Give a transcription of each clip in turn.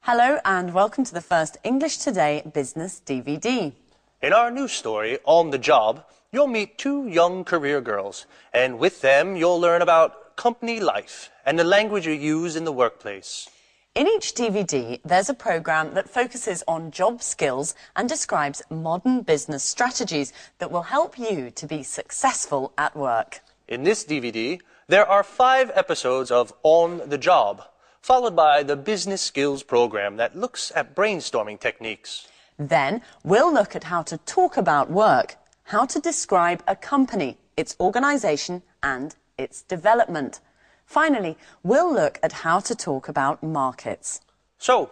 Hello and welcome to the first English Today Business DVD. In our new story, On the Job, you'll meet two young career girls, and with them you'll learn about company life and the language you use in the workplace. In each DVD, there's a program that focuses on job skills and describes modern business strategies that will help you to be successful at work. In this DVD, there are 5 episodes of On the Job, followed by the Business Skills program that looks at brainstorming techniques. Then we'll look at how to talk about work, how to describe a company, its organisation and its development. Finally, we'll look at how to talk about markets. So,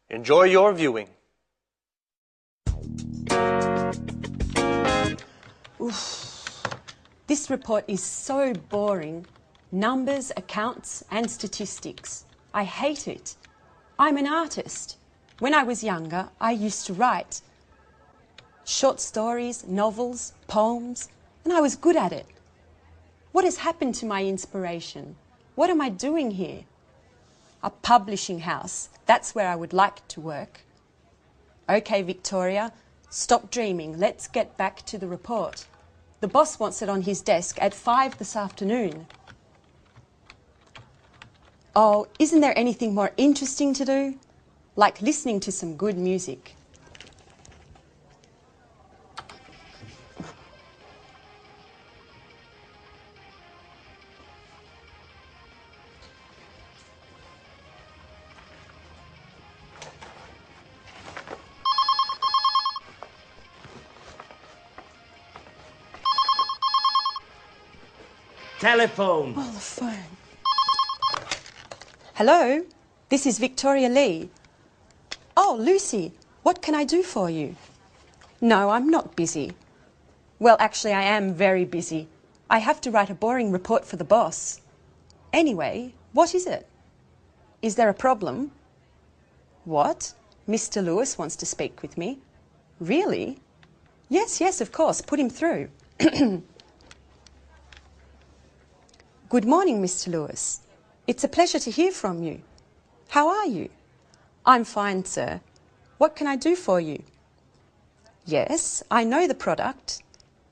enjoy your viewing. Oof. This report is so boring. Numbers, accounts and statistics. I hate it. I'm an artist. When I was younger, I used to write short stories, novels, poems, and I was good at it. What has happened to my inspiration? What am I doing here? A publishing house. That's where I would like to work. Okay, Victoria, stop dreaming. Let's get back to the report. The boss wants it on his desk at 5 this afternoon. Oh, isn't there anything more interesting to do? Like listening to some good music. Telephone. Oh, the phone. Hello, this is Victoria Lee. Oh, Lucy, what can I do for you? No, I'm not busy. Well, actually, I am very busy. I have to write a boring report for the boss. Anyway, what is it? Is there a problem? What? Mr. Lewis wants to speak with me. Really? Yes, of course. Put him through. Good morning, Mr. Lewis. It's a pleasure to hear from you. How are you? I'm fine, sir. What can I do for you? Yes, I know the product.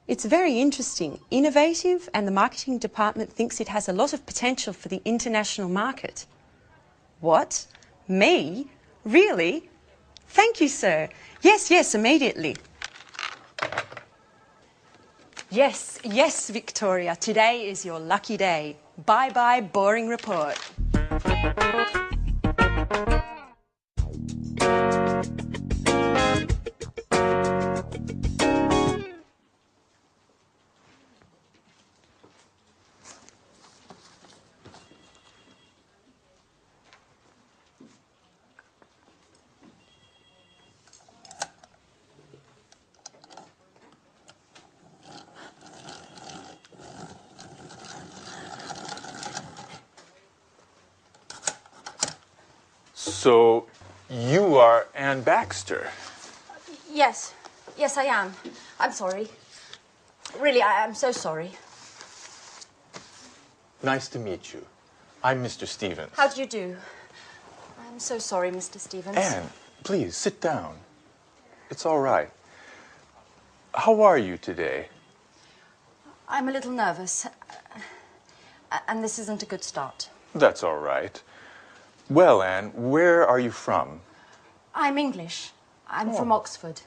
It's very interesting, innovative, and the marketing department thinks it has a lot of potential for the international market. What? Me? Really? Thank you, sir. Yes, immediately. Yes, Victoria. Today is your lucky day. Bye-bye, boring report. So, you are Anne Baxter. Yes, I am. I'm sorry. Really, I'm so sorry. Nice to meet you. I'm Mr. Stevens. How do you do? I'm so sorry, Mr. Stevens. Anne, please, sit down. It's all right. How are you today? I'm a little nervous. And this isn't a good start. That's all right. Well, Anne, where are you from? I'm English. I'm from Oxford.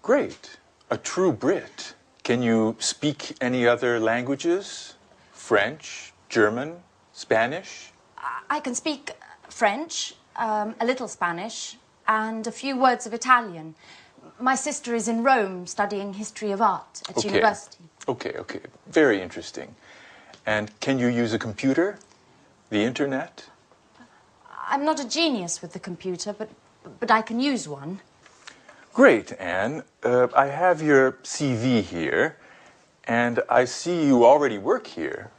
Great. A true Brit. Can you speak any other languages? French, German, Spanish? I can speak French, a little Spanish, and a few words of Italian. My sister is in Rome studying history of art at university. Okay. Very interesting. And can you use a computer? The internet? I'm not a genius with the computer, but I can use one. Great, Anne. I have your CV here, and I see you already work here.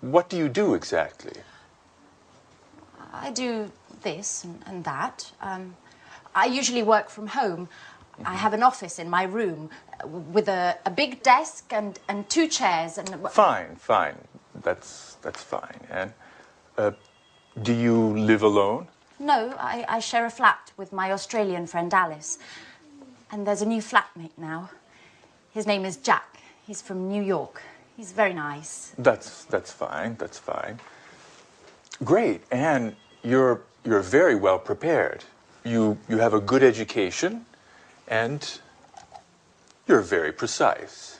What do you do exactly? I do this and that. I usually work from home. I have an office in my room with a big desk and 2 chairs and... Fine. That's fine, Anne. Do you live alone? No, I share a flat with my Australian friend Alice. And there's a new flatmate now. His name is Jack. He's from New York. He's very nice. That's fine, that's fine. Great, and you're very well prepared. You have a good education, and you're very precise.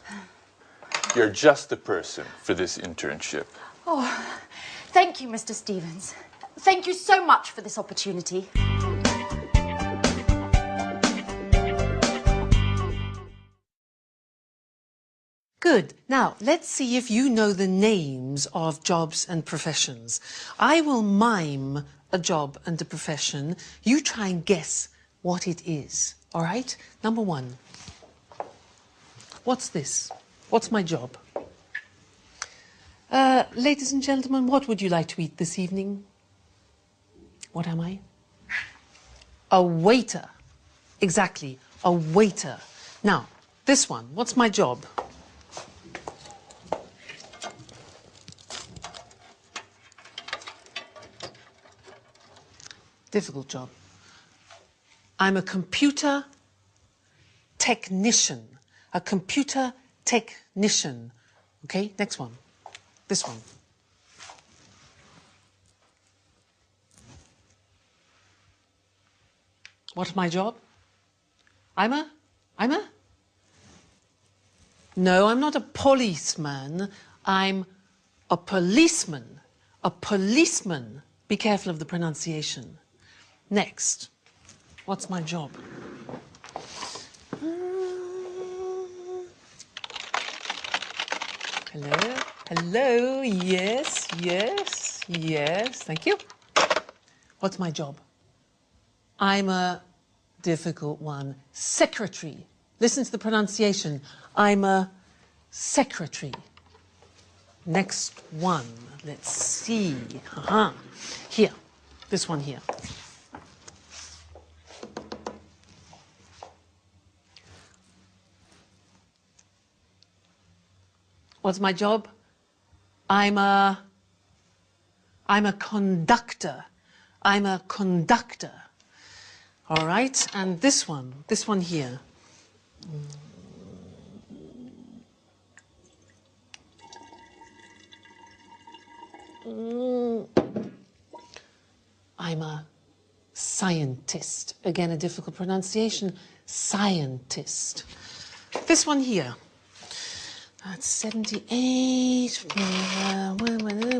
You're just the person for this internship. Oh, thank you, Mr. Stevens. Thank you so much for this opportunity. Good. Now, let's see if you know the names of jobs and professions. I will mime a job and a profession. You try and guess what it is. All right? Number one. What's this? What's my job? Ladies and gentlemen, what would you like to eat this evening? What am I? A waiter. Exactly, a waiter. Now, this one, what's my job? Difficult job. I'm a computer technician. A computer technician. Okay, next one. This one. What's my job? No, I'm not a policeman. I'm a policeman. A policeman. Be careful of the pronunciation. Next. What's my job? Hello? Hello? Yes, yes, yes. Thank you. What's my job? I'm a difficult one. Secretary. Listen to the pronunciation. I'm a secretary. Next one. Let's see. Here. This one here. What's my job? I'm a conductor. I'm a conductor. All right, and this one here. I'm a scientist. Again, a difficult pronunciation. Scientist. This one here. That's 78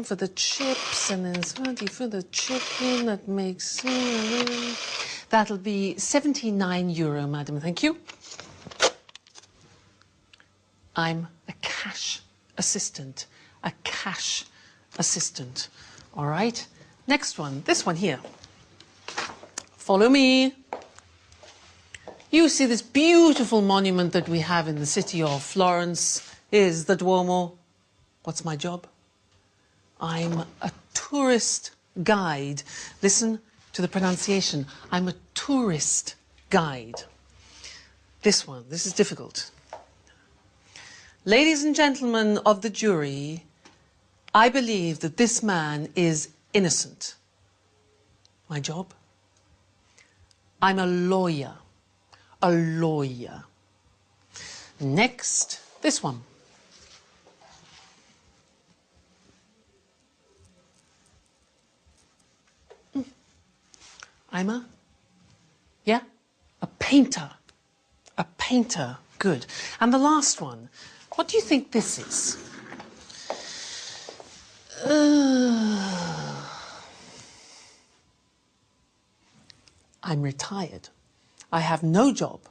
for the chips, and then 20 for the chicken. That makes... that'll be €79, madam. Thank you. I'm a cash assistant. A cash assistant. All right. Next one. This one here. Follow me. You see this beautiful monument that we have in the city of Florence is the Duomo. What's my job? I'm a tourist guide. Listen to the pronunciation. I'm a tourist guide. This one, this is difficult. Ladies and gentlemen of the jury, I believe that this man is innocent. My job? I'm a lawyer. A lawyer. Next, this one. I'm a painter. A painter. Good. And the last one. What do you think this is? I'm retired. I have no job.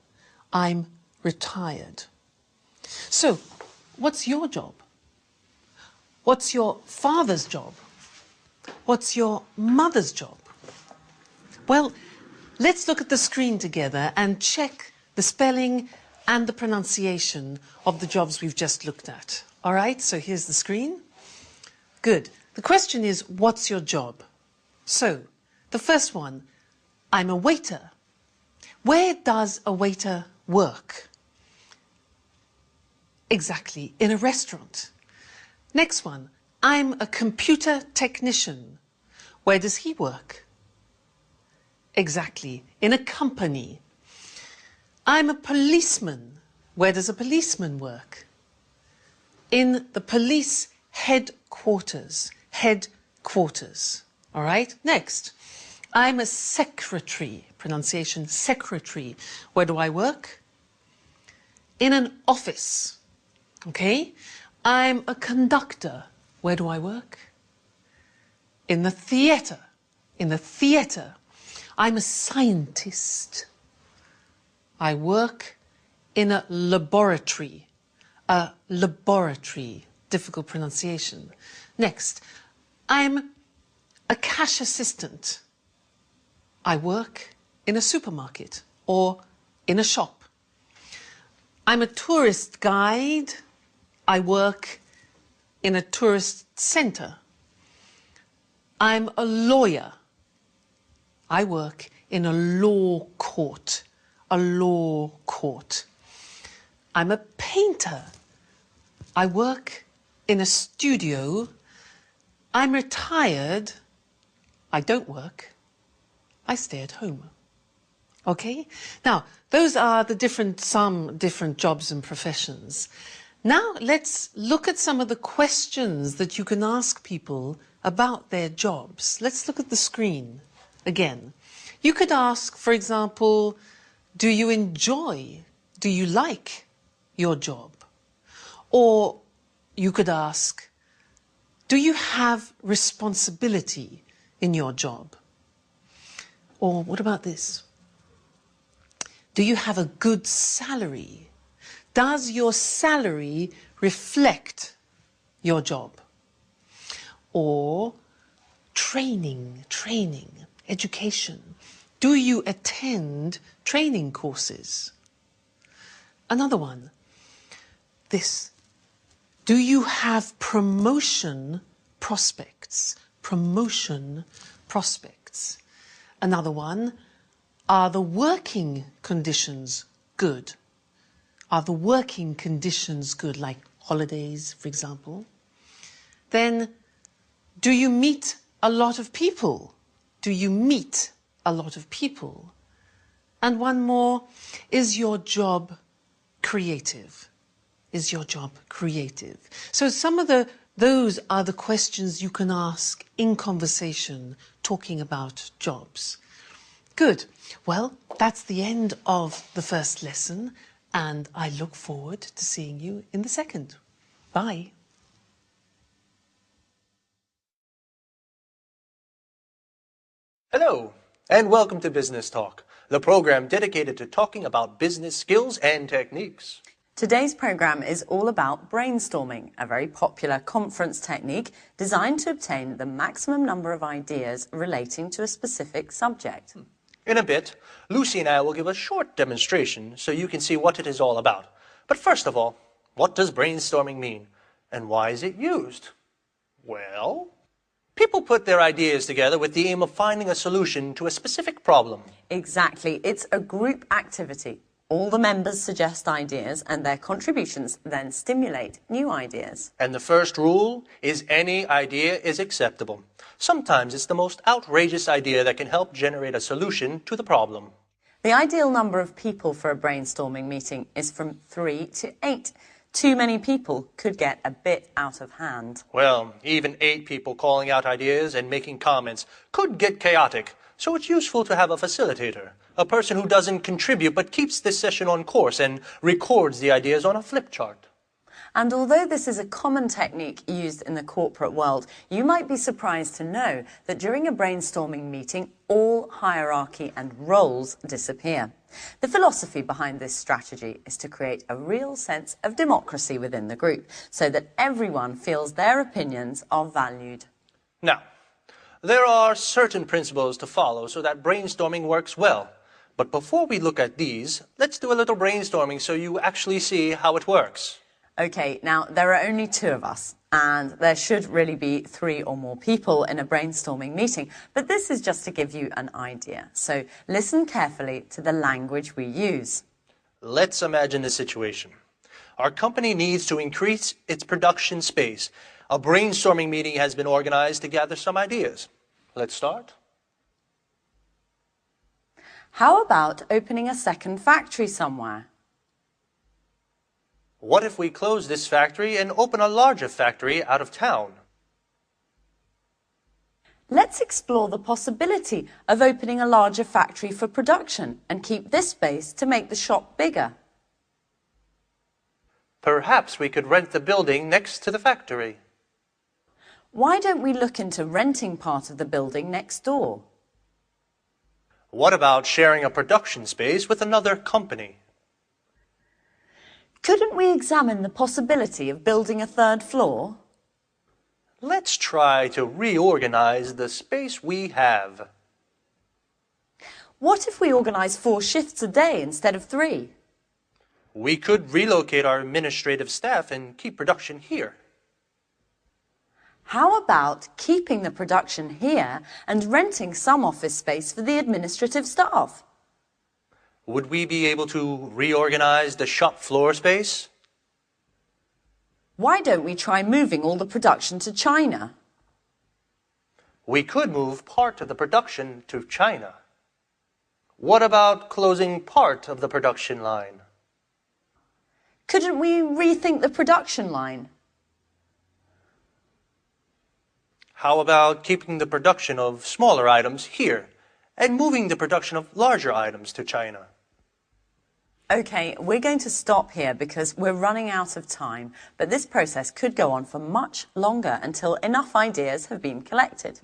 I'm retired. So, what's your job? What's your father's job? What's your mother's job? Well, let's look at the screen together and check the spelling and the pronunciation of the jobs we've just looked at. All right, so here's the screen. Good. The question is, what's your job? So, the first one, I'm a waiter. Where does a waiter work? Exactly, in a restaurant. Next one, I'm a computer technician. Where does he work? Exactly. In a company. I'm a policeman. Where does a policeman work? In the police headquarters. Headquarters. All right? Next. I'm a secretary. Pronunciation, secretary. Where do I work? In an office. Okay? I'm a conductor. Where do I work? In the theatre. In the theatre. I'm a scientist. I work in a laboratory. A laboratory. Difficult pronunciation. Next. I'm a cash assistant. I work in a supermarket or in a shop. I'm a tourist guide. I work in a tourist centre. I'm a lawyer. I work in a law court. A law court. I'm a painter. I work in a studio. I'm retired. I don't work. I stay at home. Okay? Now, those are the some different jobs and professions. Now, let's look at some of the questions that you can ask people about their jobs. Let's look at the screen again. You could ask, for example, do you enjoy, do you like your job? Or you could ask, do you have responsibility in your job? Or what about this? Do you have a good salary? Does your salary reflect your job? Or training, education. Do you attend training courses? Another one, this. Do you have promotion prospects? Promotion prospects. Another one, are the working conditions good? Are the working conditions good, like holidays, for example? Then, do you meet a lot of people? Do you meet a lot of people? And one more, is your job creative? Is your job creative? So some of those are the questions you can ask in conversation, talking about jobs. Good. Well, that's the end of the first lesson, and I look forward to seeing you in the second. Bye. Hello, and welcome to Business Talk, the program dedicated to talking about business skills and techniques. Today's program is all about brainstorming, a very popular conference technique designed to obtain the maximum number of ideas relating to a specific subject. In a bit, Lucy and I will give a short demonstration so you can see what it is all about. But first of all, what does brainstorming mean? And why is it used? Well, people put their ideas together with the aim of finding a solution to a specific problem. Exactly. It's a group activity. All the members suggest ideas and their contributions then stimulate new ideas. And the first rule is any idea is acceptable. Sometimes it's the most outrageous idea that can help generate a solution to the problem. The ideal number of people for a brainstorming meeting is from 3 to 8. Too many people could get a bit out of hand. Well, even 8 people calling out ideas and making comments could get chaotic. So it's useful to have a facilitator, a person who doesn't contribute but keeps this session on course and records the ideas on a flip chart. And although this is a common technique used in the corporate world, you might be surprised to know that during a brainstorming meeting, all hierarchy and roles disappear. The philosophy behind this strategy is to create a real sense of democracy within the group, so that everyone feels their opinions are valued. Now, there are certain principles to follow so that brainstorming works well. But before we look at these, let's do a little brainstorming so you actually see how it works. Okay, now there are only 2 of us, and there should really be 3 or more people in a brainstorming meeting, but this is just to give you an idea. So listen carefully to the language we use. Let's imagine the situation. Our company needs to increase its production space. A brainstorming meeting has been organized to gather some ideas. Let's start. How about opening a second factory somewhere? What if we close this factory and open a larger factory out of town? Let's explore the possibility of opening a larger factory for production and keep this space to make the shop bigger. Perhaps we could rent the building next to the factory. Why don't we look into renting part of the building next door? What about sharing a production space with another company? Couldn't we examine the possibility of building a third floor? Let's try to reorganize the space we have. What if we organise 4 shifts a day instead of 3? We could relocate our administrative staff and keep production here. How about keeping the production here and renting some office space for the administrative staff? Would we be able to reorganize the shop floor space? Why don't we try moving all the production to China? We could move part of the production to China. What about closing part of the production line? Couldn't we rethink the production line? How about keeping the production of smaller items here and moving the production of larger items to China? Okay, we're going to stop here because we're running out of time, but this process could go on for much longer until enough ideas have been collected.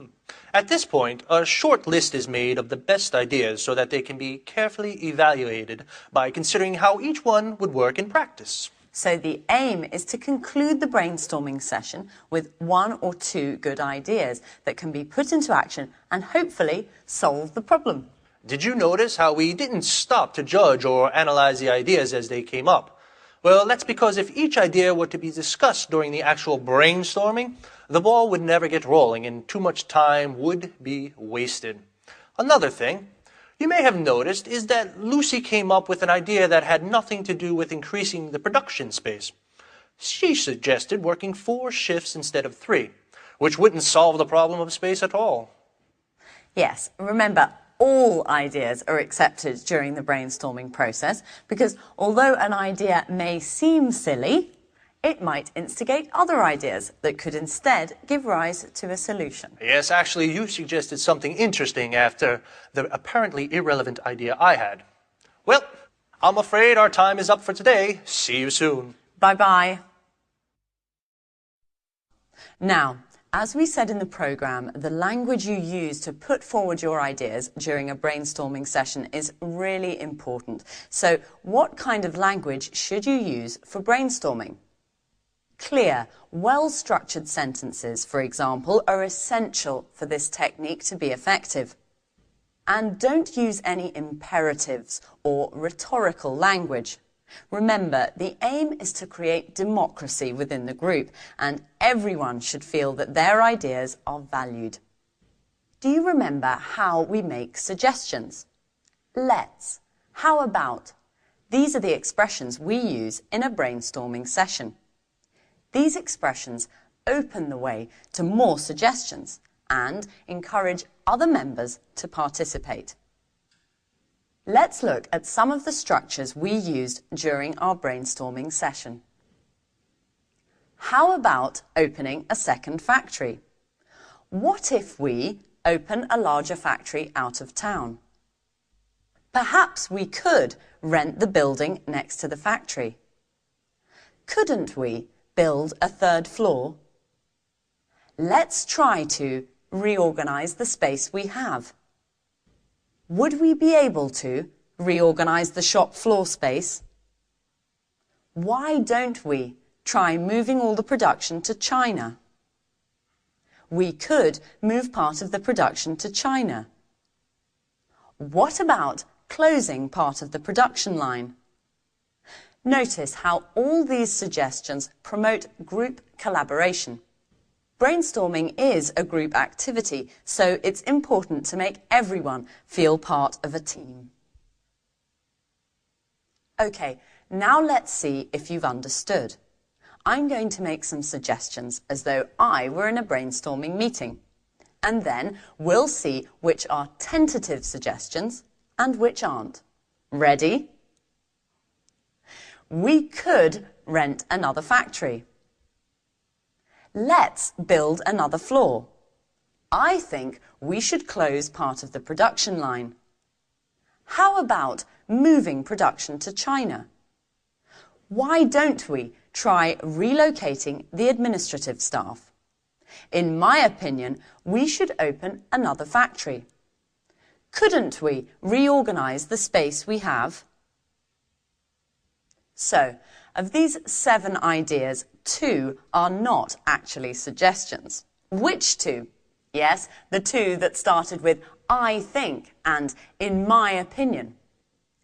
At this point, a short list is made of the best ideas so that they can be carefully evaluated by considering how each one would work in practice. So the aim is to conclude the brainstorming session with 1 or 2 good ideas that can be put into action and hopefully solve the problem. Did you notice how we didn't stop to judge or analyze the ideas as they came up? Well, that's because if each idea were to be discussed during the actual brainstorming, the ball would never get rolling and too much time would be wasted. Another thing you may have noticed is that Lucy came up with an idea that had nothing to do with increasing the production space. She suggested working 4 shifts instead of 3, which wouldn't solve the problem of space at all. Yes, remember, all ideas are accepted during the brainstorming process because although an idea may seem silly, it might instigate other ideas that could instead give rise to a solution. Yes, actually, you suggested something interesting after the apparently irrelevant idea I had. Well, I'm afraid our time is up for today. See you soon. Bye-bye. Now, as we said in the programme, the language you use to put forward your ideas during a brainstorming session is really important. So, what kind of language should you use for brainstorming? Clear, well-structured sentences, for example, are essential for this technique to be effective. And don't use any imperatives or rhetorical language. Remember, the aim is to create democracy within the group, and everyone should feel that their ideas are valued. Do you remember how we make suggestions? Let's, how about? These are the expressions we use in a brainstorming session. These expressions open the way to more suggestions and encourage other members to participate. Let's look at some of the structures we used during our brainstorming session. How about opening a second factory? What if we open a larger factory out of town? Perhaps we could rent the building next to the factory. Couldn't we build a third floor? Let's try to reorganize the space we have. Would we be able to reorganize the shop floor space? Why don't we try moving all the production to China? We could move part of the production to China. What about closing part of the production line? Notice how all these suggestions promote group collaboration. Brainstorming is a group activity, so it's important to make everyone feel part of a team. Okay, now let's see if you've understood. I'm going to make some suggestions as though I were in a brainstorming meeting. And then we'll see which are tentative suggestions and which aren't. Ready? We could rent another factory. Let's build another floor. I think we should close part of the production line. How about moving production to China? Why don't we try relocating the administrative staff? In my opinion, we should open another factory. Couldn't we reorganize the space we have? So, of these 7 ideas, 2 are not actually suggestions. Which 2? Yes, the 2 that started with I think and in my opinion.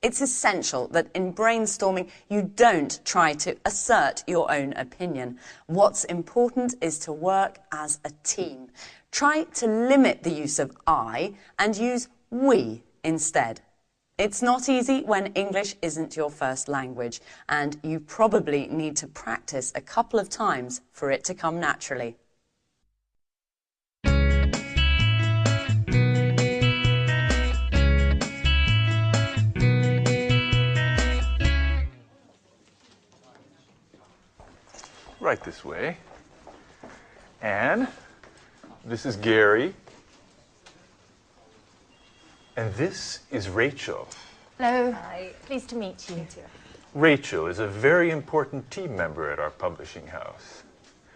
It's essential that in brainstorming you don't try to assert your own opinion. What's important is to work as a team. Try to limit the use of I and use we instead. It's not easy when English isn't your first language, and you probably need to practice a couple of times for it to come naturally. Right this way. And this is Gary. And this is Rachel. Hello. Hi. Pleased to meet you. Rachel is a very important team member at our publishing house.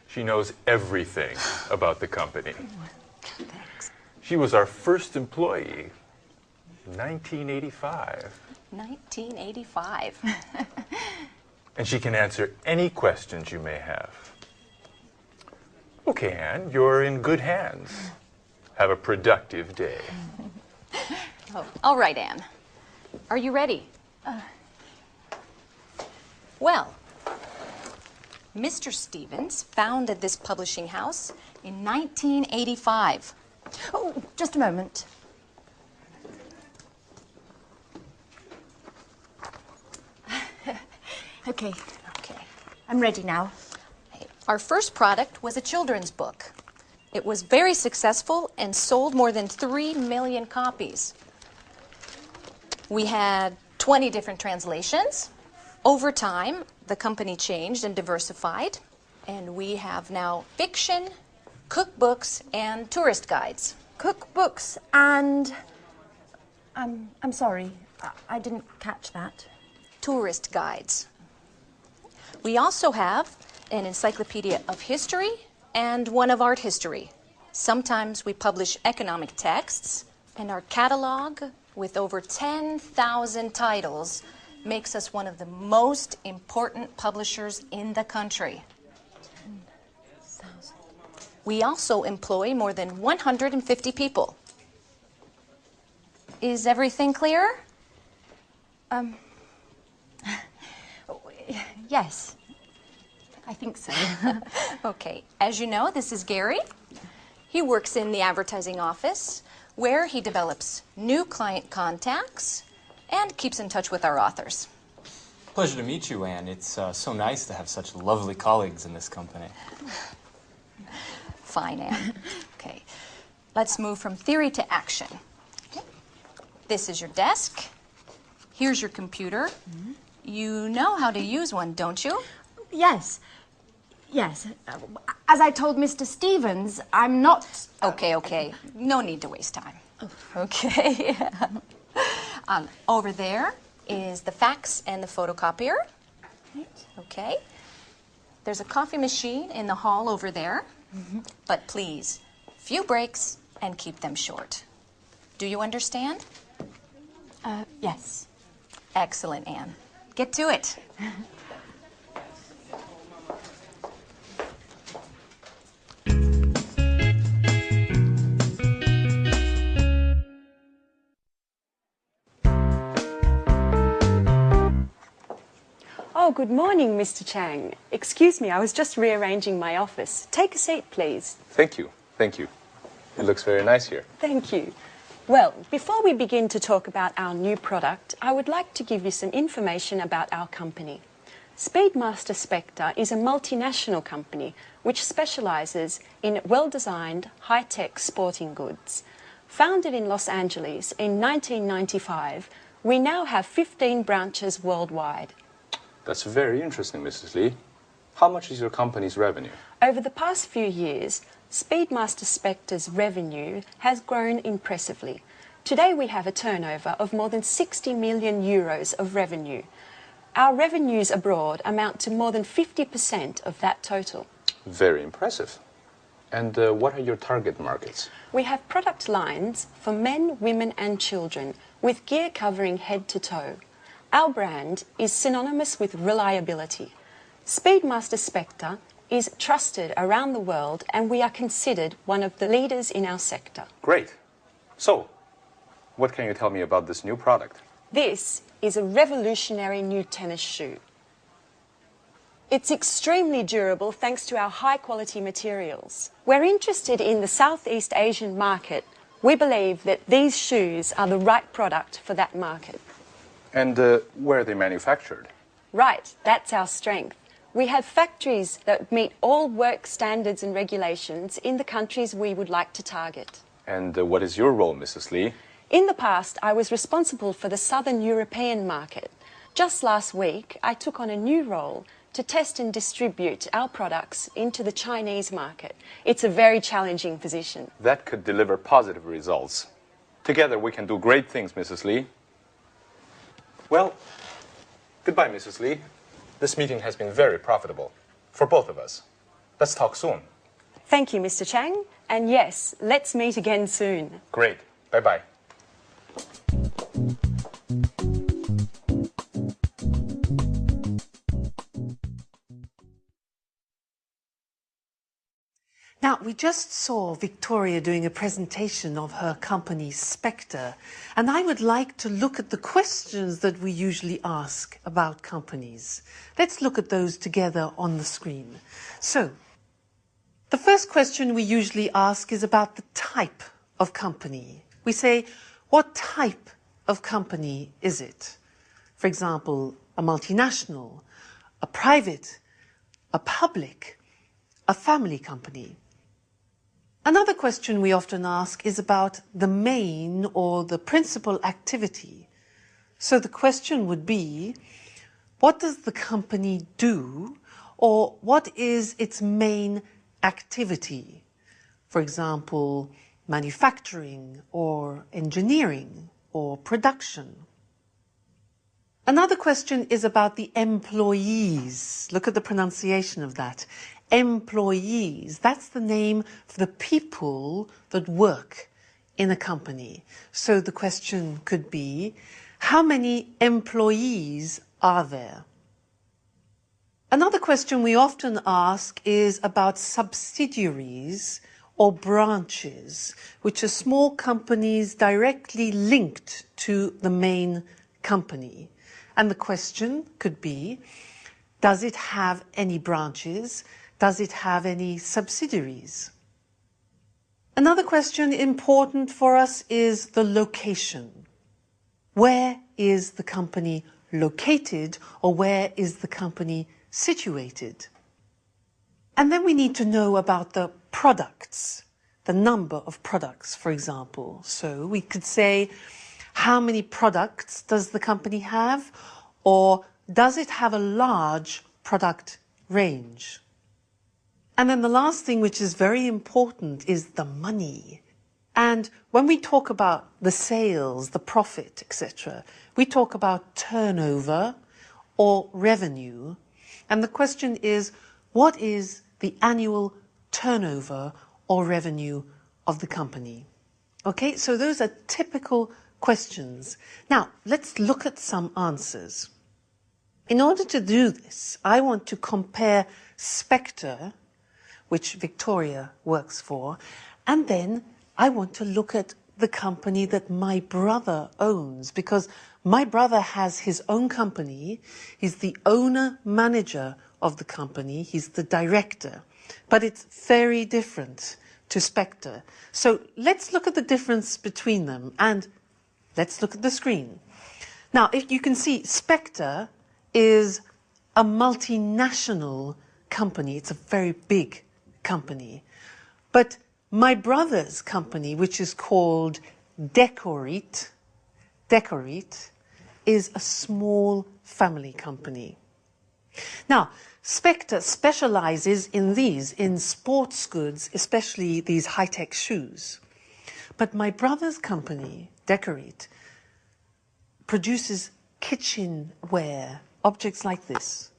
She knows everything about the company. Thanks. She was our first employee in 1985. 1985. And she can answer any questions you may have. Okay, Anne, you're in good hands. Have a productive day. Oh, all right, Anne. Are you ready? Well, Mr. Stevens founded this publishing house in 1985. Oh, just a moment. Okay. I'm ready now. Our first product was a children's book. It was very successful and sold more than 3 million copies. We had 20 different translations. Over time, the company changed and diversified, and we have now fiction, cookbooks, and tourist guides. Cookbooks and... I'm sorry, I didn't catch that. Tourist guides. We also have an encyclopedia of history and one of art history. Sometimes we publish economic texts, and our catalog with over 10,000 titles makes us one of the most important publishers in the country. 10,000. We also employ more than 150 people. Is everything clear? Yes, I think so. Okay, as you know, this is Gary. He works in the advertising office where he develops new client contacts and keeps in touch with our authors. Pleasure to meet you, Anne. It's so nice to have such lovely colleagues in this company. Fine, Anne. Okay, let's move from theory to action. Okay. This is your desk. Here's your computer. Mm-hmm. You know how to use one, don't you? Yes. As I told Mr. Stevens, I'm not... Okay. No need to waste time. Okay. Over there is the fax and the photocopier. Okay. There's a coffee machine in the hall over there. Mm-hmm. But please, few breaks and keep them short. Do you understand? Yes. Excellent, Anne. Get to it. Oh, good morning, Mr. Chang. Excuse me, I was just rearranging my office. Take a seat, please. Thank you. It looks very nice here. Thank you. Well, before we begin to talk about our new product, I would like to give you some information about our company. Speedmaster Spectre is a multinational company which specialises in well-designed, high-tech sporting goods. Founded in Los Angeles in 1995, we now have 15 branches worldwide. That's very interesting, Mrs. Lee. How much is your company's revenue? Over the past few years, Speedmaster Spectre's revenue has grown impressively. Today we have a turnover of more than 60 million euros of revenue. Our revenues abroad amount to more than 50% of that total. Very impressive. And what are your target markets? We have product lines for men, women and children with gear covering head to toe. Our brand is synonymous with reliability. Speedmaster Spectre is trusted around the world and we are considered one of the leaders in our sector. Great. So, what can you tell me about this new product? This is a revolutionary new tennis shoe. It's extremely durable thanks to our high-quality materials. We're interested in the Southeast Asian market. We believe that these shoes are the right product for that market. And where are they manufactured? Right, that's our strength. We have factories that meet all work standards and regulations in the countries we would like to target. And what is your role, Mrs. Lee? In the past, I was responsible for the Southern European market. Just last week, I took on a new role to test and distribute our products into the Chinese market. It's a very challenging position. That could deliver positive results. Together we can do great things, Mrs. Lee. Well, goodbye, Mrs. Lee. This meeting has been very profitable for both of us. Let's talk soon. Thank you, Mr. Chang. And yes, let's meet again soon. Great. Bye-bye. Now, we just saw Victoria doing a presentation of her company, Spectre, and I would like to look at the questions that we usually ask about companies. Let's look at those together on the screen. So, the first question we usually ask is about the type of company. We say, what type of company is it? For example, a multinational, a private, a public, a family company. Another question we often ask is about the main or the principal activity. So the question would be, what does the company do, or what is its main activity? For example, manufacturing or engineering or production. Another question is about the employees. Look at the pronunciation of that. Employees, that's the name for the people that work in a company. So the question could be, how many employees are there? Another question we often ask is about subsidiaries or branches, which are small companies directly linked to the main company. And the question could be, does it have any branches? Does it have any subsidiaries? Another question important for us is the location. Where is the company located, or where is the company situated? And then we need to know about the products, the number of products, for example. So we could say, how many products does the company have, or does it have a large product range? And then the last thing, which is very important, is the money. And when we talk about the sales, the profit, etc., we talk about turnover or revenue. And the question is, what is the annual turnover or revenue of the company? Okay, so those are typical questions. Now, let's look at some answers. In order to do this, I want to compare Spectre, which Victoria works for, and then I want to look at the company that my brother owns, because my brother has his own company. He's the owner-manager of the company. He's the director. But it's very different to Spectre. So let's look at the difference between them, and let's look at the screen. Now, if you can see, Spectre is a multinational company. It's a very big company. But My brother's company, which is called Decorate, is a small family company. Now, Spectre specializes in sports goods, especially these high-tech shoes. But my brother's company, Decorate, produces kitchenware, objects like this.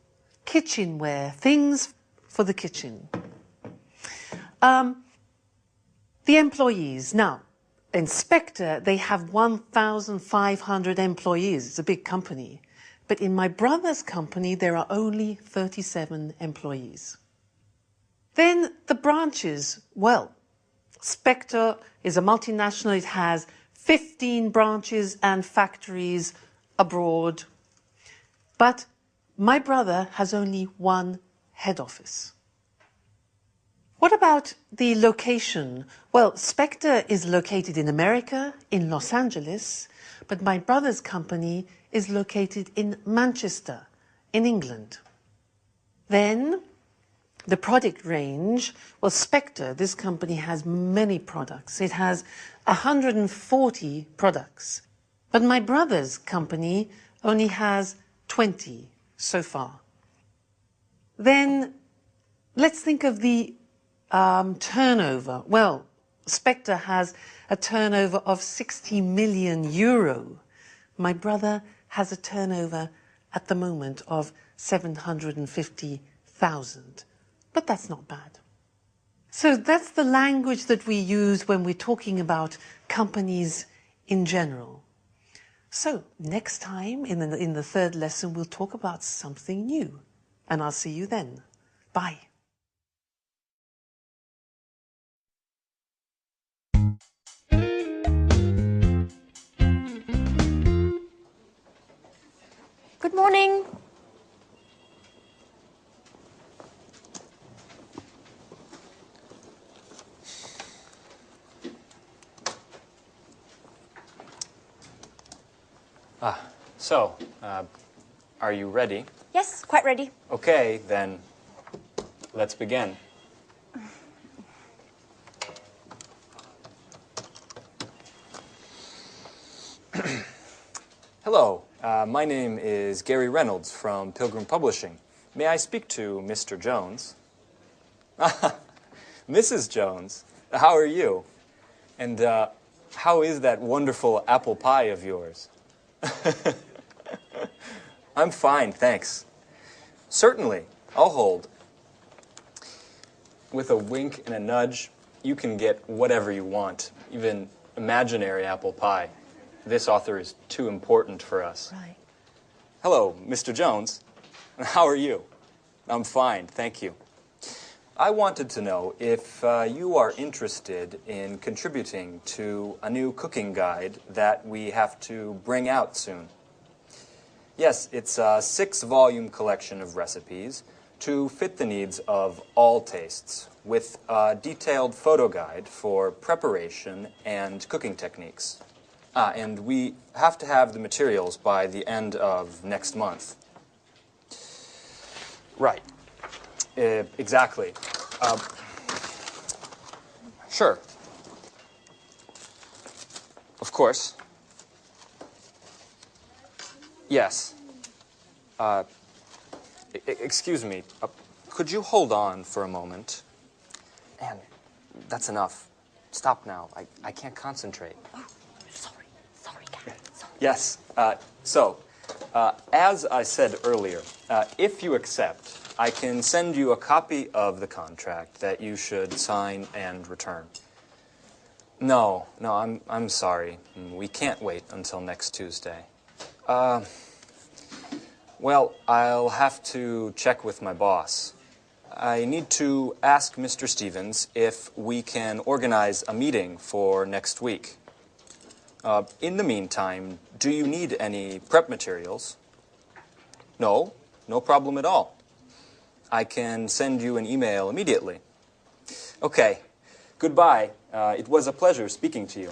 Kitchenware, things for the kitchen. The employees. Now, in Spectre, they have 1,500 employees. It's a big company. But in my brother's company, there are only 37 employees. Then the branches. Well, Spectre is a multinational. It has 15 branches and factories abroad. But my brother has only one head office. What about the location? Well, Spectre is located in America, in Los Angeles, but my brother's company is located in Manchester, in England. Then, the product range, well, Spectre, this company has many products. It has 140 products. But my brother's company only has 20 so far. Then, let's think of the turnover. Well, Spectre has a turnover of 60 million euro. My brother has a turnover at the moment of 750,000. But that's not bad. So that's the language that we use when we're talking about companies in general. So next time in the third lesson, we'll talk about something new. And I'll see you then. Bye. Good morning. So, are you ready? Yes, quite ready. Okay, then let's begin. Hello, my name is Gary Reynolds from Pilgrim Publishing. May I speak to Mr. Jones? Mrs. Jones, how are you? And how is that wonderful apple pie of yours? I'm fine, thanks. Certainly, I'll hold. With a wink and a nudge, you can get whatever you want, even imaginary apple pie. This author is too important for us. Right. Hello, Mr. Jones. How are you? I'm fine, thank you. I wanted to know if you are interested in contributing to a new cooking guide that we have to bring out soon. Yes, it's a 6-volume collection of recipes to fit the needs of all tastes, with a detailed photo guide for preparation and cooking techniques. And we have to have the materials by the end of next month. Right. Exactly. Sure. Of course. Yes. Excuse me. Could you hold on for a moment? Anne, that's enough. Stop now. I can't concentrate. Oh, sorry, Gary. Sorry. Yes. As I said earlier, if you accept, I can send you a copy of the contract that you should sign and return. No, I'm sorry. We can't wait until next Tuesday. Well, I'll have to check with my boss. I need to ask Mr. Stevens if we can organize a meeting for next week. In the meantime, do you need any prep materials? No problem at all. I can send you an email immediately. Okay, goodbye. It was a pleasure speaking to you.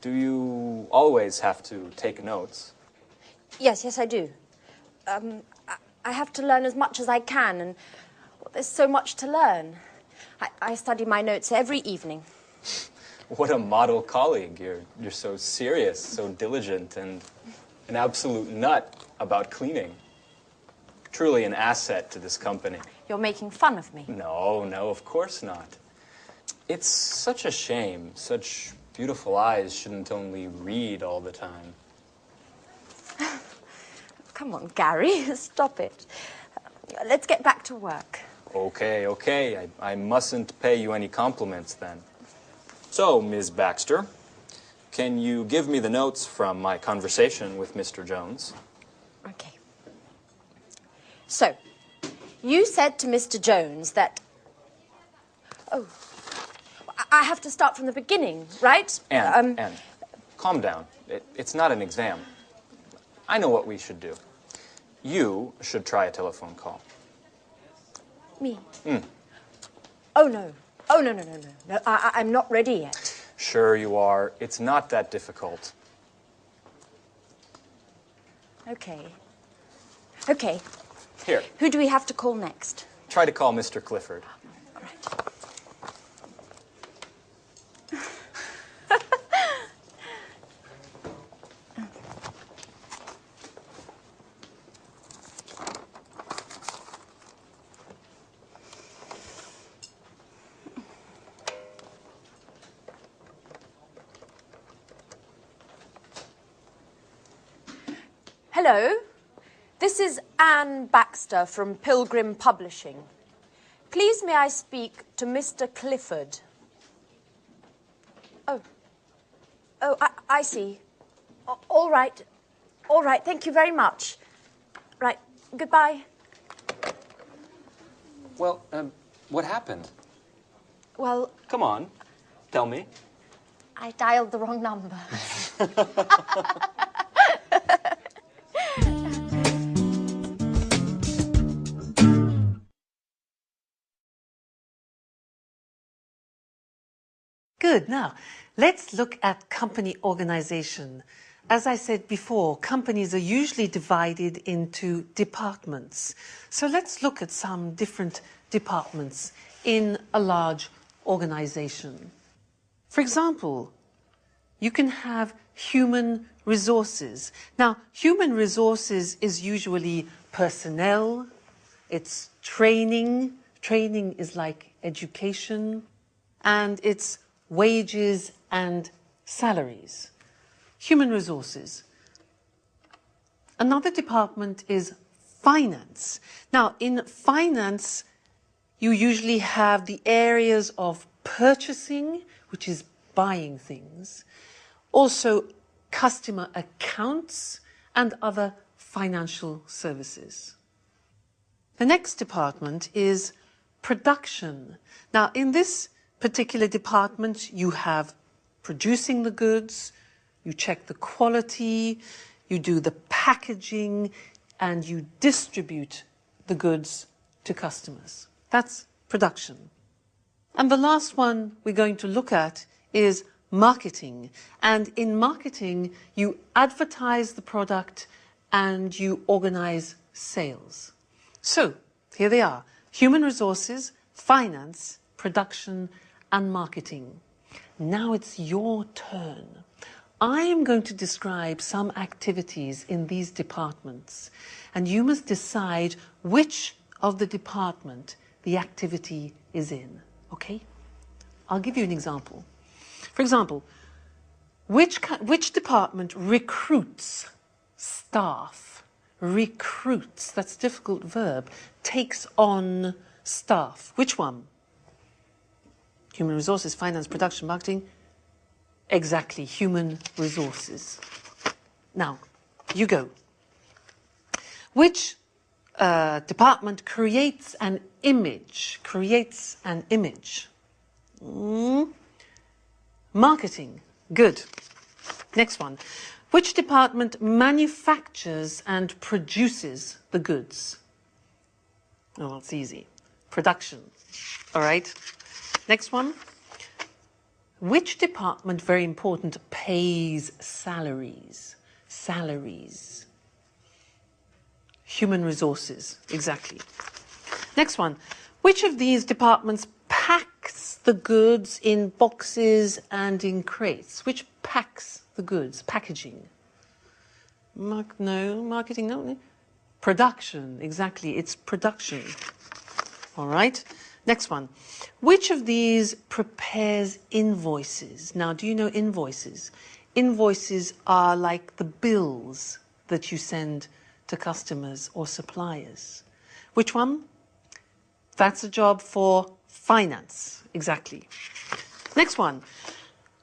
Do you always have to take notes? Yes, I do. I have to learn as much as I can, and well, there's so much to learn. I study my notes every evening. What a model colleague. You're so serious, so diligent, and an absolute nut about cleaning. Truly an asset to this company. You're making fun of me. No, of course not. It's such a shame. Such beautiful eyes shouldn't only read all the time. Come on, Gary, stop it. Let's get back to work. Okay. I mustn't pay you any compliments then. So, Ms. Baxter, can you give me the notes from my conversation with Mr. Jones? Okay. So, you said to Mr. Jones that... Oh, I have to start from the beginning, right? Anne, calm down. It's not an exam. I know what we should do. You should try a telephone call. Me? Oh, no. No, I'm not ready yet. Sure you are. It's not that difficult. Okay. Here, Who do we have to call next? try to call Mr. Clifford. All right. Hello, this is Anne Baxter from Pilgrim Publishing. Please may I speak to Mr. Clifford? Oh, I see. All right, thank you very much. Right, goodbye. Well, what happened? Well, Come on, tell me. I dialed the wrong number. Good. Now, let's look at company organization. As I said before, companies are usually divided into departments. So let's look at some different departments in a large organization. For example, you can have human resources. Now, human resources is usually personnel, it's training. Training is like education, and it's wages and salaries. Human resources. Another department is finance. Now, in finance, you usually have the areas of purchasing, which is buying things, also customer accounts and other financial services. The next department is production. Now, in this particular department, you have producing the goods, you check the quality, you do the packaging, and you distribute the goods to customers. That's production. And the last one we're going to look at is marketing. And in marketing, you advertise the product and you organize sales. So, here they are: human resources, finance, production, and marketing. Now it's your turn. I am going to describe some activities in these departments, and you must decide which of the department the activity is in, okay? I'll give you an example. For example, which department recruits staff? Recruits, that's a difficult verb, takes on staff. Which one? Human resources, finance, production, marketing. Exactly, human resources. Now, you go. Which department creates an image? Creates an image. Marketing. Good. Next one. Which department manufactures and produces the goods? Oh, it's easy. Production. All right. Next one. Which department, very important, pays salaries? Salaries. Human resources, exactly. Next one. Which of these departments packs the goods in boxes and in crates? Which packs the goods? Packaging. No. Marketing, no. Production, exactly. It's production. All right. Next one. Which of these prepares invoices? Now, do you know invoices? Invoices are like the bills that you send to customers or suppliers. Which one? That's a job for finance, exactly. Next one.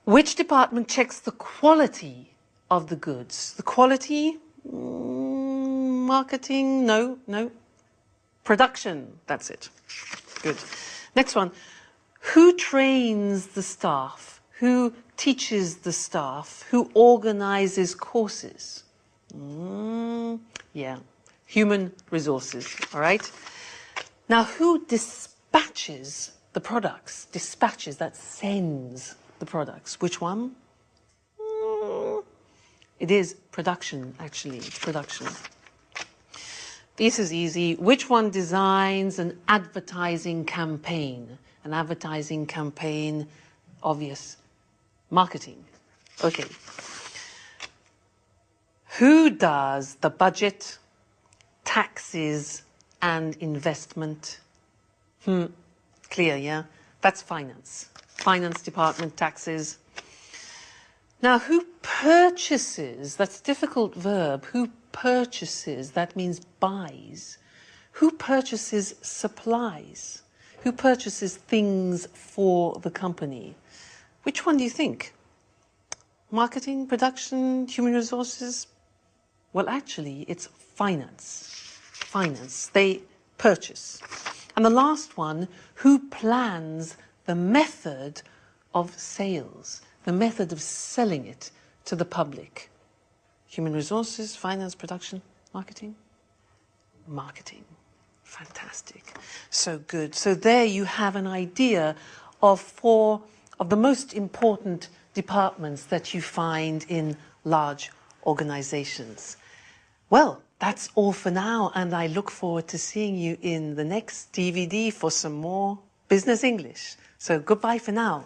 Which department checks the quality of the goods? The quality? Marketing? No. Production, that's it. Good. Next one. Who trains the staff? Who teaches the staff? Who organizes courses? Yeah, human resources, all right? Now, who dispatches the products? Dispatches, that sends the products. Which one? It is production, actually. It's production. This is easy. Which one designs an advertising campaign? An advertising campaign, obvious. Marketing. Okay. Who does the budget, taxes, and investment? Clear, yeah? That's finance. Finance department, taxes. Now, who purchases? That's a difficult verb. Who purchases? That means buys. Who purchases supplies? Who purchases things for the company? Which one do you think? Marketing, production, human resources? Well, actually, it's finance. Finance. They purchase. And the last one, who plans the method of sales, the method of selling it to the public? Human resources, finance, production, marketing? Marketing. Fantastic. So good. So there you have an idea of 4 of the most important departments that you find in large organizations. Well, that's all for now, and I look forward to seeing you in the next DVD for some more business English. So goodbye for now.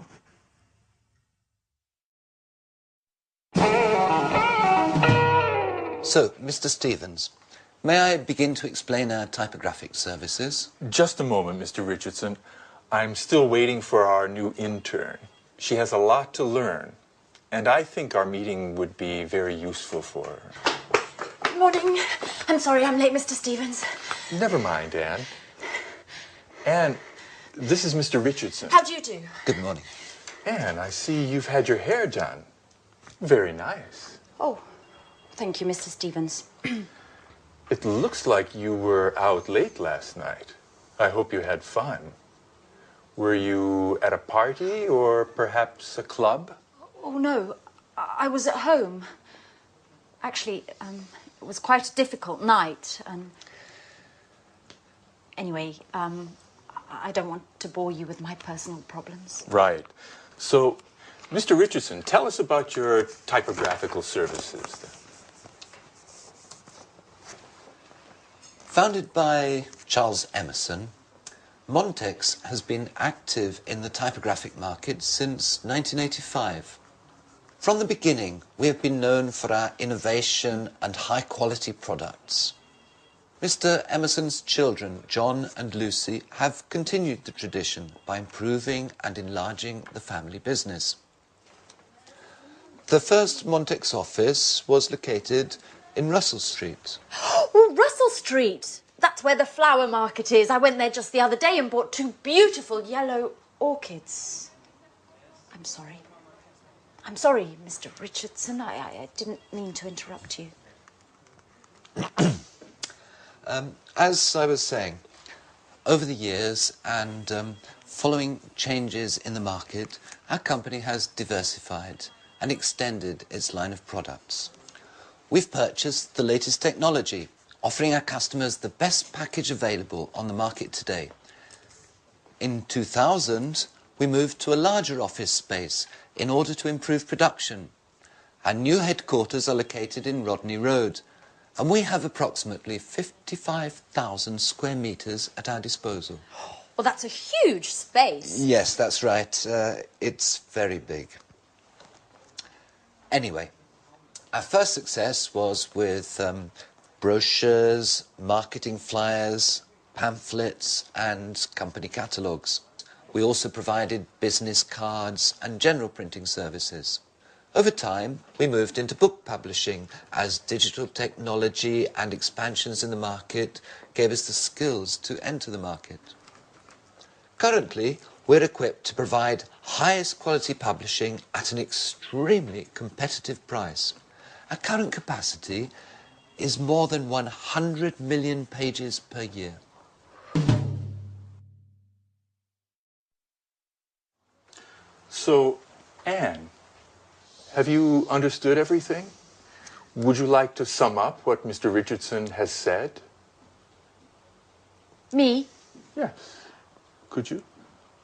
So, Mr. Stevens, may I begin to explain our typographic services? Just a moment, Mr. Richardson. I'm still waiting for our new intern. She has a lot to learn, and I think our meeting would be very useful for her. Good morning. I'm sorry I'm late, Mr. Stevens. Never mind, Anne. Anne, this is Mr. Richardson. How do you do? Good morning. Anne, I see you've had your hair done. Very nice. Oh, thank you, Mr. Stevens. It looks like you were out late last night. I hope you had fun. Were you at a party or perhaps a club? Oh, no. I was at home. Actually, it was quite a difficult night. Anyway, I don't want to bore you with my personal problems. Right. So, Mr. Richardson, tell us about your typographical services. Founded by Charles Emerson, Montex has been active in the typographic market since 1985. From the beginning, we have been known for our innovation and high-quality products. Mr. Emerson's children, John and Lucy, have continued the tradition by improving and enlarging the family business. The first Montex office was located in Russell Street. Oh, Russell Street! That's where the flower market is. I went there just the other day and bought 2 beautiful yellow orchids. I'm sorry. I'm sorry, Mr. Richardson. I didn't mean to interrupt you. As I was saying, over the years and following changes in the market, our company has diversified and extended its line of products. We've purchased the latest technology, offering our customers the best package available on the market today. In 2000, we moved to a larger office space in order to improve production. Our new headquarters are located in Rodney Road, And we have approximately 55,000 square metres at our disposal. Well, that's a huge space. Yes, that's right. It's very big. Anyway, our first success was with brochures, marketing flyers, pamphlets and company catalogues. We also provided business cards and general printing services. Over time, we moved into book publishing as digital technology and expansions in the market gave us the skills to enter the market. Currently, we're equipped to provide highest quality publishing at an extremely competitive price. Our current capacity is more than 100 million pages per year. So, Anne, have you understood everything? Would you like to sum up what Mr. Richardson has said? Me? Yes. Could you?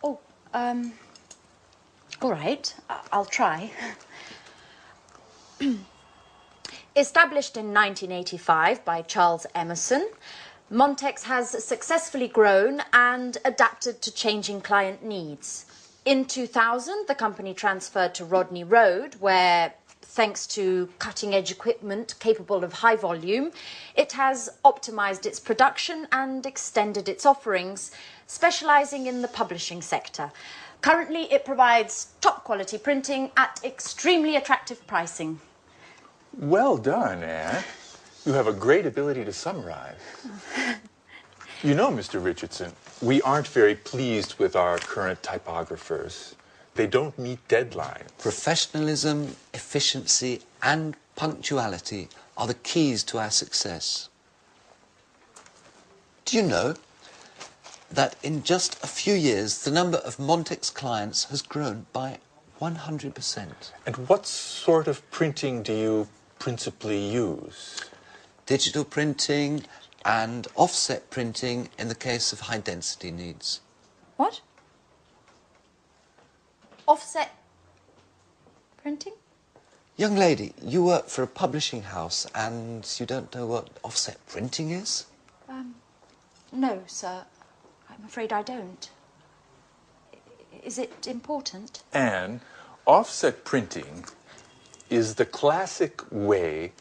Oh, all right. I'll try. Established in 1985 by Charles Emerson, Montex has successfully grown and adapted to changing client needs. In 2000, the company transferred to Rodney Road, where, thanks to cutting-edge equipment capable of high volume, it has optimized its production and extended its offerings, specializing in the publishing sector. Currently, it provides top-quality printing at extremely attractive pricing. Well done, Anne. You have a great ability to summarize. You know, Mr. Richardson, we aren't very pleased with our current typographers. They don't meet deadlines. Professionalism, efficiency and punctuality are the keys to our success. Do you know that in just a few years the number of Montex clients has grown by 100%? And what sort of printing do you principally use? Digital printing and offset printing in the case of high density needs. What? Offset printing? Young lady, you work for a publishing house and you don't know what offset printing is? No, sir. I'm afraid I don't. Is it important? Anne, offset printing is the classic way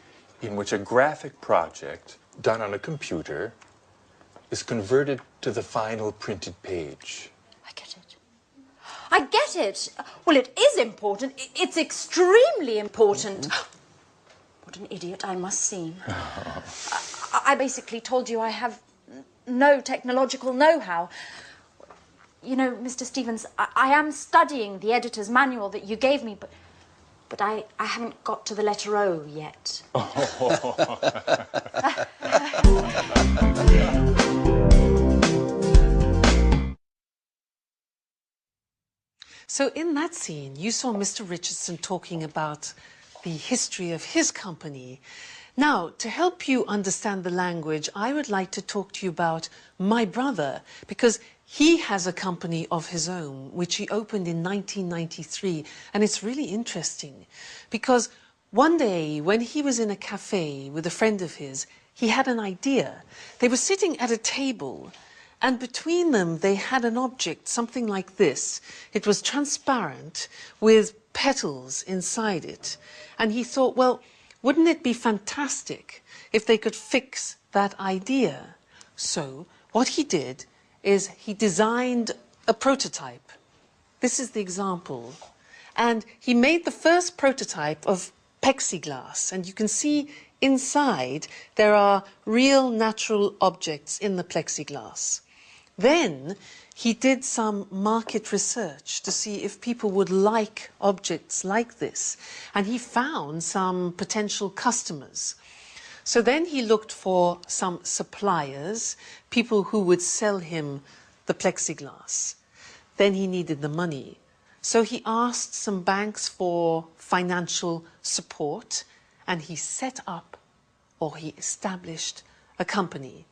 in which a graphic project done on a computer is converted to the final printed page. I get it. I get it. Well, it is important. It's extremely important. What an idiot I must seem. I basically told you I have no technological know-how. You know, Mr. Stevens, I am studying the editor's manual that you gave me, but I haven't got to the letter O yet. So in that scene, you saw Mr. Richardson talking about the history of his company. Now, to help you understand the language, I would like to talk to you about my brother, because he has a company of his own, which he opened in 1993. And it's really interesting, because one day when he was in a cafe with a friend of his, he had an idea. They were sitting at a table, and between them they had an object, something like this. It was transparent with petals inside it. And he thought, well, wouldn't it be fantastic if they could fix that idea? So what he did is he designed a prototype. This is the example. And he made the first prototype of plexiglass. And you can see inside there are real natural objects in the plexiglass. Then he did some market research to see if people would like objects like this. And he found some potential customers. So then he looked for some suppliers, people who would sell him the plexiglass. Then he needed the money. So he asked some banks for financial support, and he set up, or he established, a company.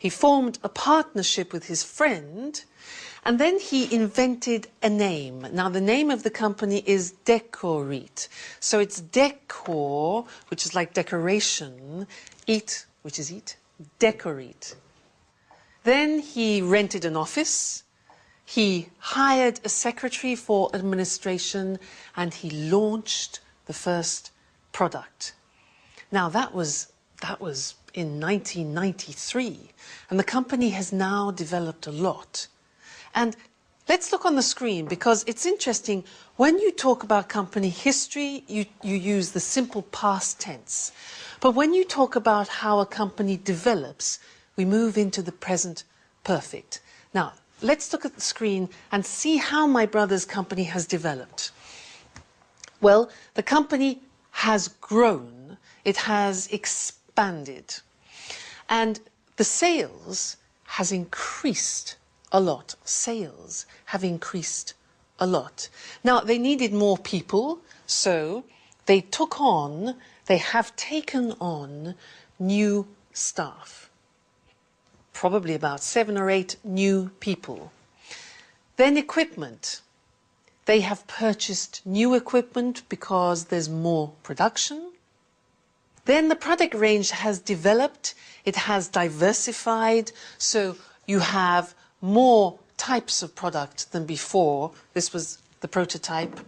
He formed a partnership with his friend, and then he invented a name. Now, the name of the company is Decorit. So it's decor, which is like decoration, eat, which is eat, Decorit. Then he rented an office, he hired a secretary for administration, and he launched the first product. Now, that was in 1993, and the company has now developed a lot. And let's look on the screen, because it's interesting. When you talk about company history, you use the simple past tense. But when you talk about how a company develops, we move into the present perfect. Now, let's look at the screen and see how my brother's company has developed. Well, the company has grown. It has expanded. And the sales has increased a lot. Sales have increased a lot. Now, they needed more people, so they have taken on new staff. Probably about 7 or 8 new people. Then equipment. They have purchased new equipment because there's more production. Then the product range has developed. It has diversified, so you have more types of product than before. This was the prototype,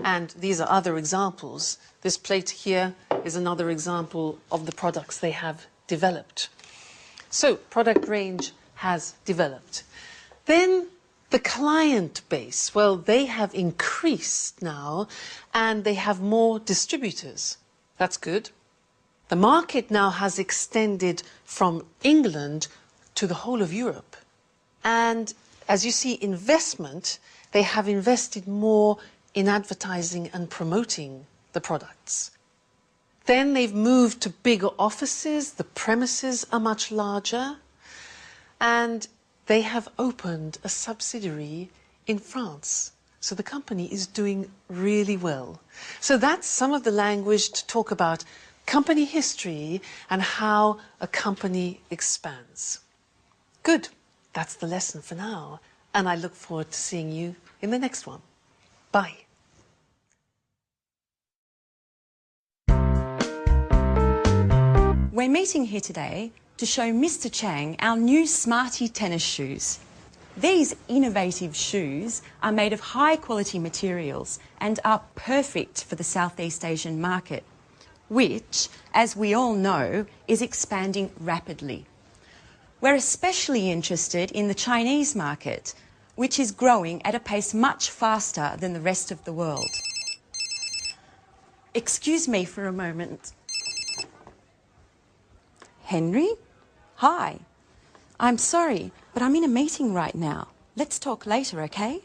and these are other examples. This plate here is another example of the products they have developed. So, product range has developed. Then the client base, well, they have increased now, and they have more distributors. That's good. The market now has extended from England to the whole of Europe. And as you see, investment, they have invested more in advertising and promoting the products. Then they've moved to bigger offices, the premises are much larger, and they have opened a subsidiary in France. So the company is doing really well. So that's some of the language to talk about company history and how a company expands. Good. That's the lesson for now, and I look forward to seeing you in the next one. Bye. We're meeting here today to show Mr. Chang our new Smarty tennis shoes. These innovative shoes are made of high-quality materials and are perfect for the Southeast Asian market, which, as we all know, is expanding rapidly. We're especially interested in the Chinese market, which is growing at a pace much faster than the rest of the world. Excuse me for a moment. Henry? Hi. I'm sorry, but I'm in a meeting right now. Let's talk later, okay?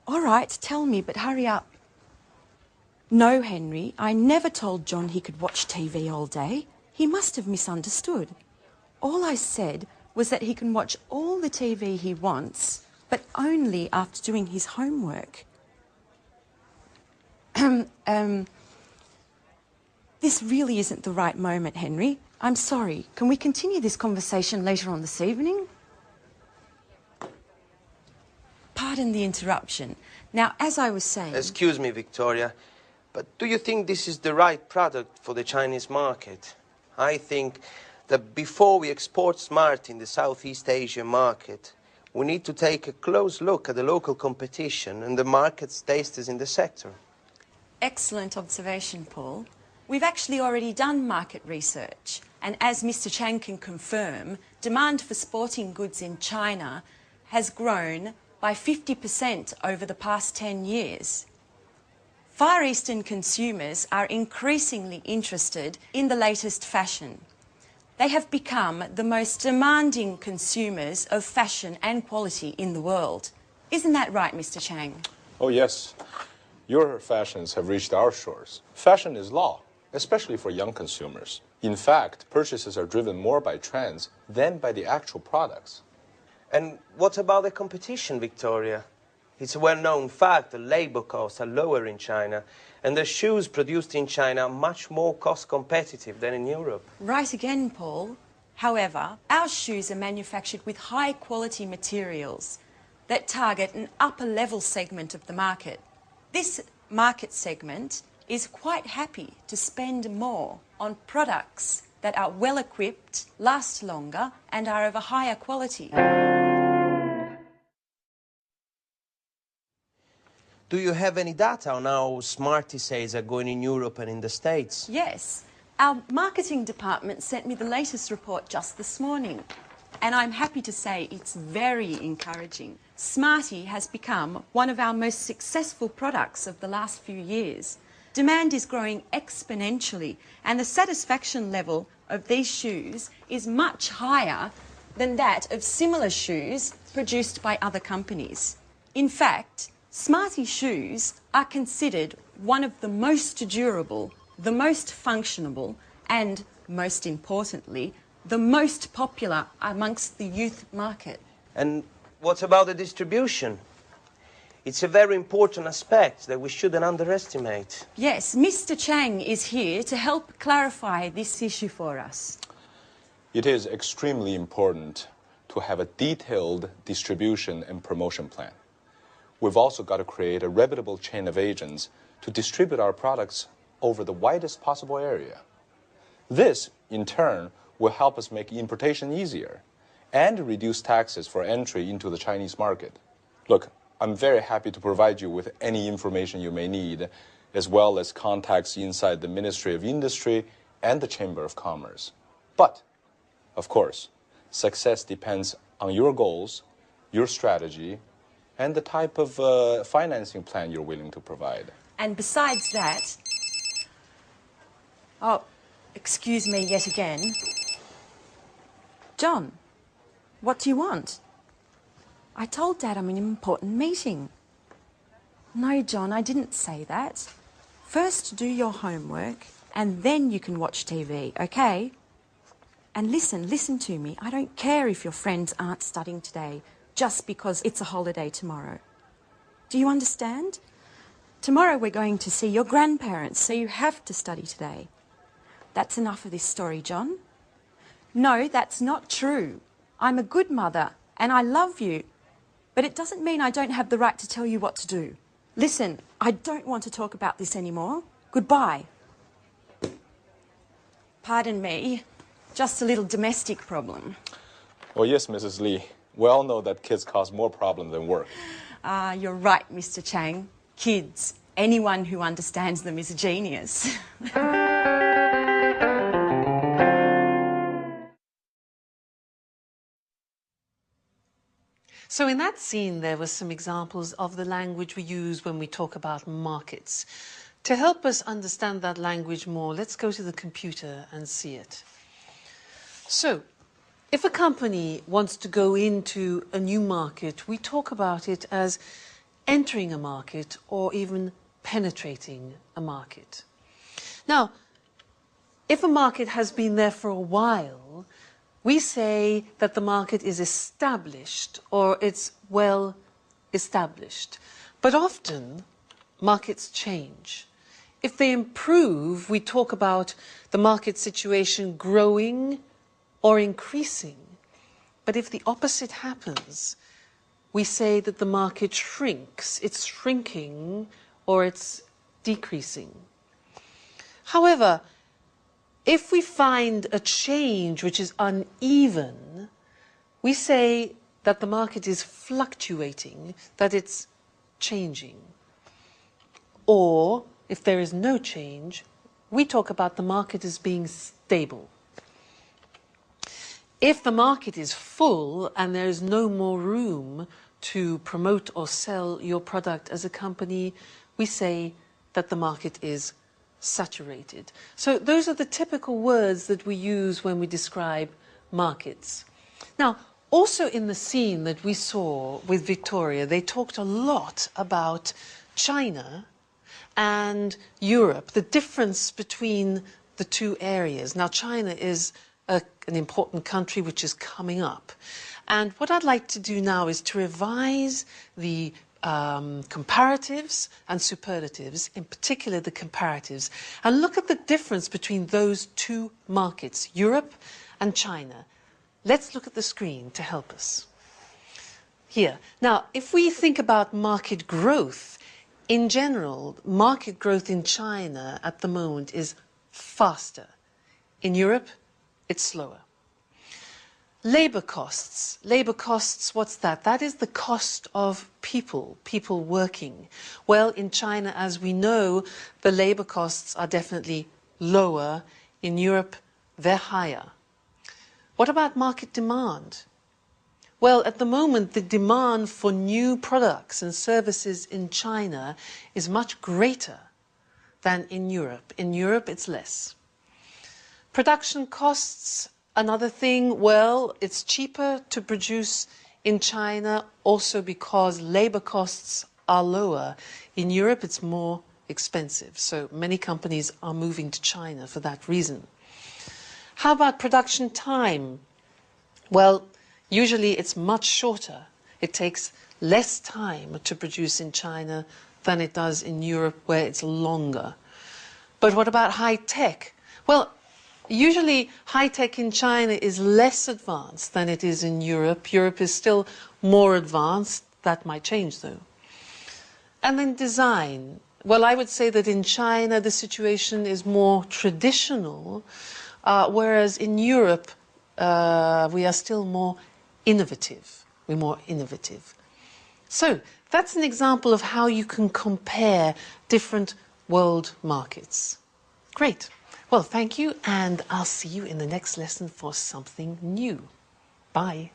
All right, tell me, but hurry up. No, Henry, I never told John he could watch TV all day. He must have misunderstood. All I said was that he can watch all the TV he wants, but only after doing his homework. This really isn't the right moment, Henry. I'm sorry. Can we continue this conversation later on this evening? Pardon the interruption. Now, as I was saying... Excuse me, Victoria, but do you think this is the right product for the Chinese market? I think that before we export Smart in the Southeast Asian market, we need to take a close look at the local competition and the market's tasters in the sector. Excellent observation, Paul. We've actually already done market research, and as Mr. Chang can confirm, demand for sporting goods in China has grown by 50% over the past 10 years. Far Eastern consumers are increasingly interested in the latest fashion. They have become the most demanding consumers of fashion and quality in the world. Isn't that right, Mr. Chang? Oh, yes. Your fashions have reached our shores. Fashion is law, especially for young consumers. In fact, purchases are driven more by trends than by the actual products. And what about the competition, Victoria? It's a well-known fact that labor costs are lower in China, and the shoes produced in China are much more cost competitive than in Europe. Right again, Paul. However, our shoes are manufactured with high quality materials that target an upper level segment of the market. This market segment is quite happy to spend more on products that are well equipped, last longer and are of a higher quality. Do you have any data on how Smarty sales are going in Europe and in the States? Yes, our marketing department sent me the latest report just this morning, and I'm happy to say it's very encouraging. Smarty has become one of our most successful products of the last few years. Demand is growing exponentially, and the satisfaction level of these shoes is much higher than that of similar shoes produced by other companies. In fact, Smarty shoes are considered one of the most durable, the most functional, and most importantly, the most popular amongst the youth market. And what about the distribution? It's a very important aspect that we shouldn't underestimate. Yes, Mr. Chang is here to help clarify this issue for us. It is extremely important to have a detailed distribution and promotion plan. We've also got to create a reputable chain of agents to distribute our products over the widest possible area. This, in turn, will help us make importation easier and reduce taxes for entry into the Chinese market. Look, I'm very happy to provide you with any information you may need, as well as contacts inside the Ministry of Industry and the Chamber of Commerce. But, of course, success depends on your goals, your strategy, and the type of financing plan you're willing to provide. And besides that... Oh, excuse me yet again. John, what do you want? I told Dad I'm in an important meeting. No, John, I didn't say that. First do your homework and then you can watch TV, okay? And listen to me. I don't care if your friends aren't studying today just because it's a holiday tomorrow. Do you understand? Tomorrow we're going to see your grandparents, so you have to study today. That's enough of this story, John. No, that's not true. I'm a good mother and I love you, but it doesn't mean I don't have the right to tell you what to do. Listen, I don't want to talk about this anymore. Goodbye. Pardon me, just a little domestic problem. Well, yes, Mrs. Lee. We all know that kids cause more problems than work. Ah, you're right, Mr. Chang. Kids, anyone who understands them is a genius. So in that scene, there were some examples of the language we use when we talk about markets. To help us understand that language more, let's go to the computer and see it. So, if a company wants to go into a new market, we talk about it as entering a market or even penetrating a market. Now, if a market has been there for a while, we say that the market is established or it's well established. But often, markets change. If they improve, we talk about the market situation growing or increasing. But if the opposite happens, we say that the market shrinks, it's shrinking or it's decreasing. However, if we find a change which is uneven, we say that the market is fluctuating, that it's changing. Or, if there is no change, we talk about the market as being stable. If the market is full and there is no more room to promote or sell your product as a company, we say that the market is saturated. So those are the typical words that we use when we describe markets. Now, also in the scene that we saw with Victoria, they talked a lot about China and Europe, the difference between the two areas. Now, China is an important country which is coming up. And what I'd like to do now is to revise the comparatives and superlatives, in particular the comparatives, and look at the difference between those two markets, Europe and China. Let's look at the screen to help us. Here. Now, if we think about market growth, in general, market growth in China at the moment is faster. In Europe, it's slower. Labor costs. Labor costs, what's that? That is the cost of people working. Well, in China, as we know, the labor costs are definitely lower. In Europe, they're higher. What about market demand? Well, at the moment, the demand for new products and services in China is much greater than in Europe. In Europe, it's less. Production costs, another thing, well, it's cheaper to produce in China also because labor costs are lower. In Europe, it's more expensive. So many companies are moving to China for that reason. How about production time? Well, usually it's much shorter. It takes less time to produce in China than it does in Europe, where it's longer. But what about high tech? Well, usually high tech in China is less advanced than it is in Europe. Europe is still more advanced. That might change, though. And then design. Well, I would say that in China the situation is more traditional, whereas in Europe we are still more innovative. We're more innovative. So that's an example of how you can compare different world markets. Great. Well, thank you, and I'll see you in the next lesson for something new. Bye.